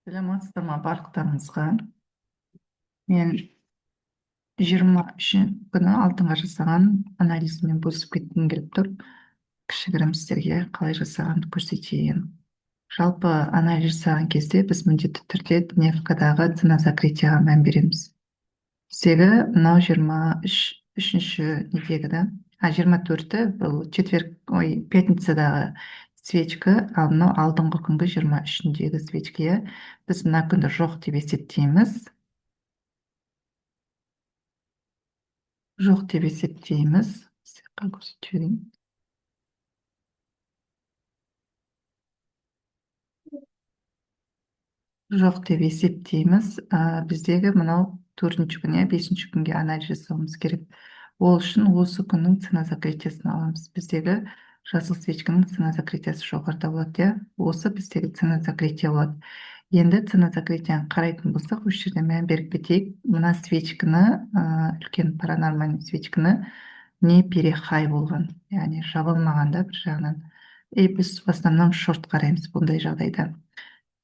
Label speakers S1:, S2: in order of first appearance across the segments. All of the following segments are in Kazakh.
S1: Саламатсыздар ма барлықтарыңызға? Мен 23 күні алтынға жасаған анализіммен бөлісіп кеткім келіп тұр. Кішігірім сіздерге қалай жасағанымды көрсетейін. Жалпы анализ жасаған кезде біз міндетті түрде дневкадағы цена-закрытияға мән береміз. Біздегі мынау 23-ші недегі, 24-ті бұл пятницадағы свечка, ал мынау алдыңғы күнгі 23-дегі свечка. Біз мына күнді жоқ деп есептейміз. Жоқ деп есептейміз. Көрсетейін. Жоқ деп есептейміз. Біздегі мынау 4-ші күн, 5-ші күнге анализ жасауымыз керек. Ол үшін осы күннің цена закрытиясын аламыз. Біздегі жасыл свечканың цена закрытиясы жоғарыда болады. Осы біздегі цена закрытия болады. Енді цена закрытияны қарайтын болсақ, осы жерде мән беріп кетейік. Мына свечканы, үлкен паранормальный свечканы не перехай болған, яғни жабылмағанда бір жағынан. Біз в основном шорт қараймыз бұндай жағдайда.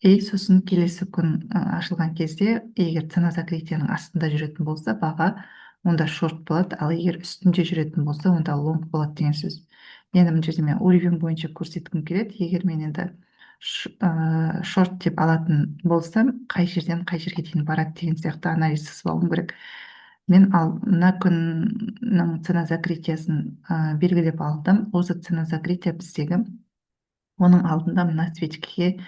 S1: Сосын келесі күн ашылған кезде, егер цена закрытияның астында жүретін болса, баға онда шорт болады, ал егер үстінде жүретін болса, онда лонг болады деген сөз. Енді мына жерде мен уровень бойынша көрсеткім келеді. Егер мен енді шорт деп алатын болсам, қай жерден қай жерге дейін барады деген сияқты анализ жасап алуым керек. Мен мына күннің цена закрытиясын белгілеп алдым. Осы цена закрытия біздегі, оның алдында мына свечкаге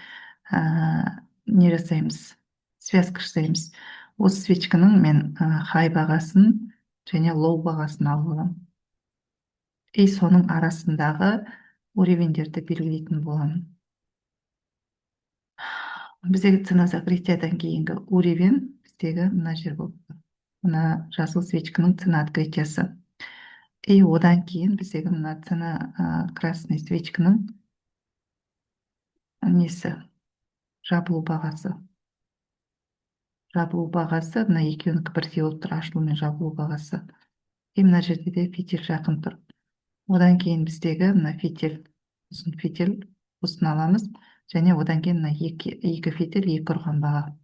S1: не жасаймыз? Связка жасаймыз. Осы свечканың мен хай бағасын және лоу бағасын алып аламын. Соның арасындағы уровеньдерді белгілейтін боламын. Біздегі цена закрытиядан кейінгі уровень біздегі мына жер болып тұр. Мына жасыл свечканың цена открытиясы. Одан кейін біздегі мына цена красный свечканың несі? Жабылу бағасы. Жабылу бағасы, мына екеуінікі бірдей болып тұр, ашылу мен жабылу бағасы. Мына жерде де фитиль жақын тұр. Одан кейін біздегі мына фитиль, ұзын фитиль, осыны аламыз. Және одан кейін мына екі фитиль, екі ұрған баға.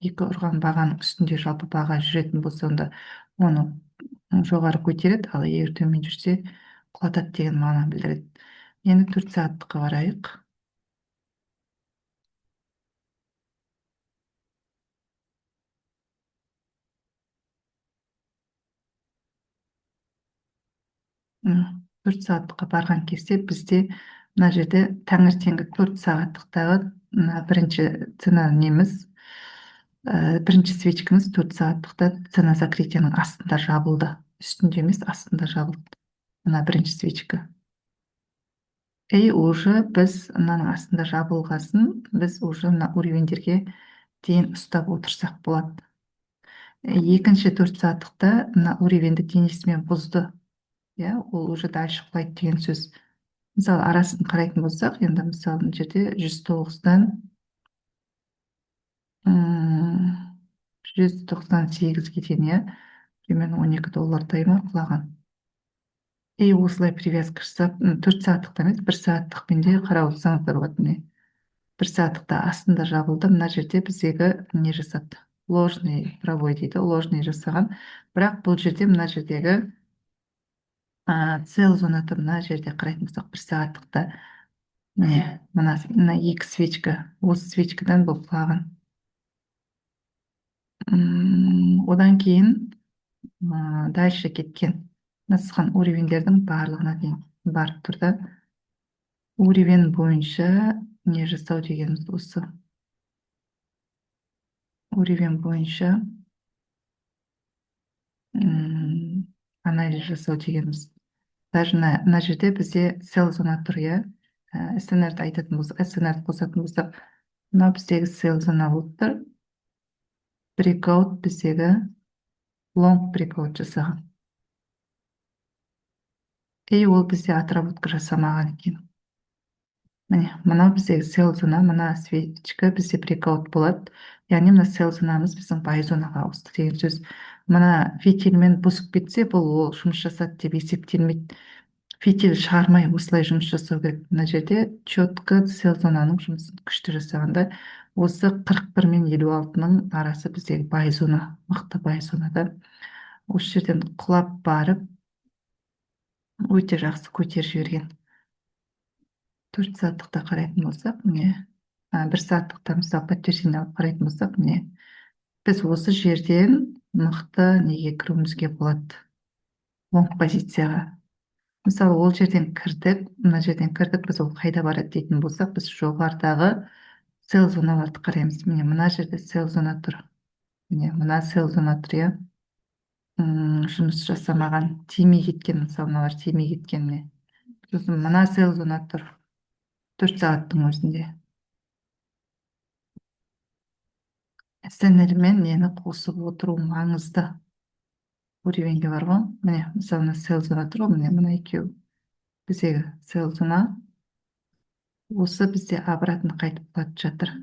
S1: Екі ұрған бағаның үстінде жалпы баға жүретін болса, онда оны жоғары көтереді, ал егер төмен жүрсе, құлатады деген мағына білдіреді. Енді 4 сағаттыққа барайық. Төрт сағаттыққа барған кезде бізде мына жерде таңертеңгі 4 сағаттықтағы бірінші цена неміз, бірінші свечкамыз 4 сағаттықта цена закрытияның астында жабылды. Үстінде емес, астында жабылды. Мына бірінші свечка. Уже біз мынаның астында жабылғасын, біз уже мына уровеньдерге дейін ұстап отырсақ болады. Екінші 4 сағаттықта мына уровеньді денесімен бұзды. Ол уже дальше құлайды деген сөз. Мысалы, арасын қарайтын болсақ, енді мысалы мына жерде 109-дан 198-ге дейін, примерно $12 ма құлаған. Осылай привязка жасап, 4 сағаттықта емес, 1 сағаттықпен де қарап отырсаңыздар болады. 1 сағаттықта астында жабылды. Мына жерде біздегі не жасады? Ложный пробой дейді, ложный жасаған. Бірақ бұл жерде, мына жердегі цел зонаты мына жерде қарайтын болсақ, 1 сағаттықта мына екі свечка, осы свечкадан бұл құлаған. Одан кейін дальше кеткен насыған уровеньдердің барлығына дейін барып тұрды. Уровень бойынша не жасау дегеніміз осы. Уровень бойынша анализ жасау дегеніміз. Даже мына жерде бізде сел зона тұр, СНР-ді айтатын болсақ, СНР-ді қосатын болсақ, мынау біздегі сел зона болып тұр. Breakout біздегі long breakout жасаған. Ол бізде отработка жасамаған екен. Мынау біздегі сел зона, мына свечка бізде breakout болады. Яғни мына сел зонамыз біздің buy зонаға ауысты деген сөз. Мына фитильмен бұзып кетсе, бұл ол жұмыс жасады деп есептелмейді. фитиль шығармай осылай жұмыс жасау керек. Мына жерде четко сел зонаның жұмысын күшті жасағанда осы 41 мен 56-ның арасы біздегі бай зона, мықты бай зонада. Осы жерден құлап барып өте жақсы көтеріп жіберген. 4 сағаттықта қарайтын болсақ, міне, 1 сағаттықта мысалы подтверждение алып қарайтын болсақ, міне, біз осы жерден мықты неге кіруімізге болады, лонг позицияға. Мысалы ол жерден кірдік, мына жерден кірдік, біз ол қайда барады дейтін болсақ, біз жоғарыдағы сел зоналарды қараймыз. Міне мына жерде сел зона тұр. Міне мына сел зона тұр, иә. Жұмыс жасамаған, тимей кеткен, мысалы мыналар тимей кеткен, міне. Сосын мына сел зона тұр. 4 сағаттың өзінде. SNL мен нені қосып отыру маңызды. Уровеньге бар ғой. Міне мысалы мына сел зона тұр ғой, міне мына екеуі. Біздегі сел зона осы бізде обратно қайтып құлатып жатыр.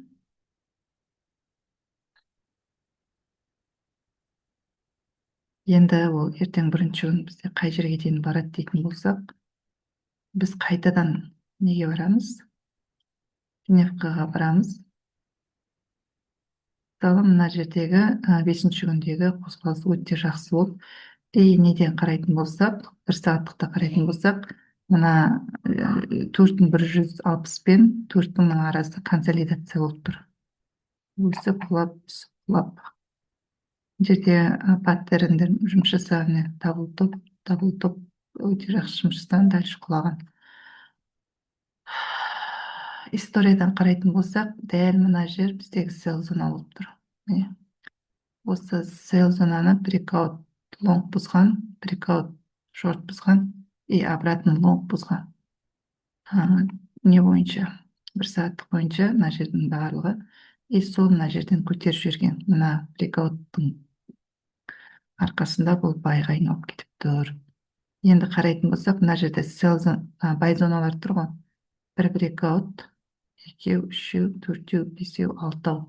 S1: Енді ол ертең бірінші күн бізде қай жерге дейін барады дейтін болсақ, біз қайтадан неге барамыз? Дневкаға барамыз. Мысалы мына жердегі 5-ші күндегі қозғалыс өте жақсы болып, неден қарайтын болсақ, 1 сағаттықта қарайтын болсақ, мына 4160 пен 4000-ның арасы консолидация болып тұр. Өсі құлап, құлап. Жерде паттерндер жұмыс жасаған, дабыл топ өте жақсы жұмыс жасаған, дальше құлаған. Историядан қарайтын болсақ, дәл мына жер біздегі сел зона болып тұр. Осы сел зонаны брейкаут лонг бұзған, брейкаут шорт бұзған и обратно лонг бұзған. Не бойынша? 1 сағаттық бойынша мына жердің барлығы. И сол мына жерден көтеріп жіберген. Мына брейкауттың арқасында бұл байға айналып кетіп тұр. Енді қарайтын болсақ, мына жерде бай зоналар тұр ғой. 1 брейкаут, 2, 3, 4, 5, 6.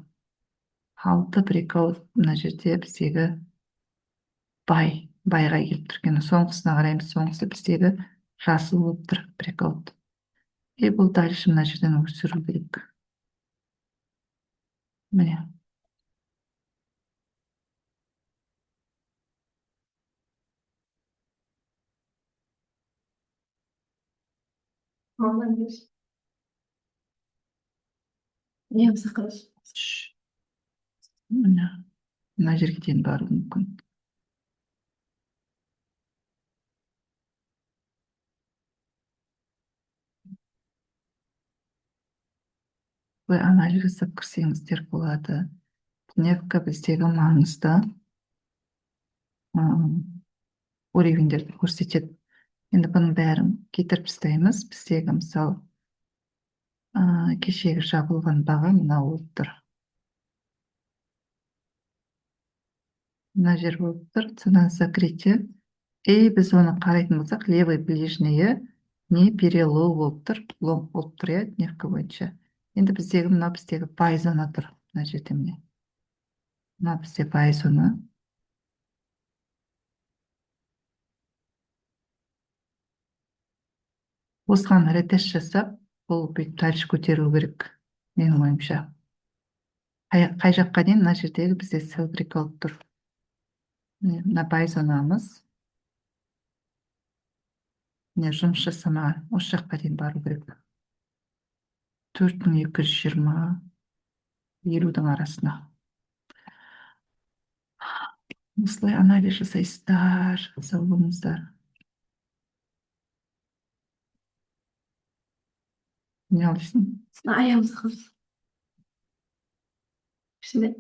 S1: 6 брейкаут мына жерде біздегі байға келіп тұрген. Соңғысына қараймыз, соңғысы біздегі жасыл болып тұр брейкаут. И бұл дальше мына жерден өсіру керек. Міне.
S2: Молодец. Не закрылась.
S1: Мына жерге дейін бару мүмкін. Вы анализ жасап кірсеңіздер болады. Дневка біздегі маңызды уровеньдерді көрсетеді. Енді бұның бәрін кетіріп тастаймыз. Біздегі мысалы кешегі жабылған баға мына болып тұр. Мына жер болып тұр, цена закрытия. И біз оны қарайтын болсақ, левый ближнее не перелов болып тұр, лонг болып тұр, иә, дневка бойынша. Енді біздегі мына біздегі бай зона тұр. Мына жерде міне. Мына бізде бай зона. Осыған ретест жасап, бұл бүйтіп дальше көтеру керек, менің ойымша. Қай жаққа дейін? Мына жердегі бізде сел брейкаут тұр. Мына бай зонамыз. Міне жұмыс жасамаған. Осы жаққа дейін бару керек. 4220, 50-дің арасына. Осылай анализ жасайсыздар, сау болыңыздар. Не алайсың?
S2: Аяғым сақыз. Ішінде.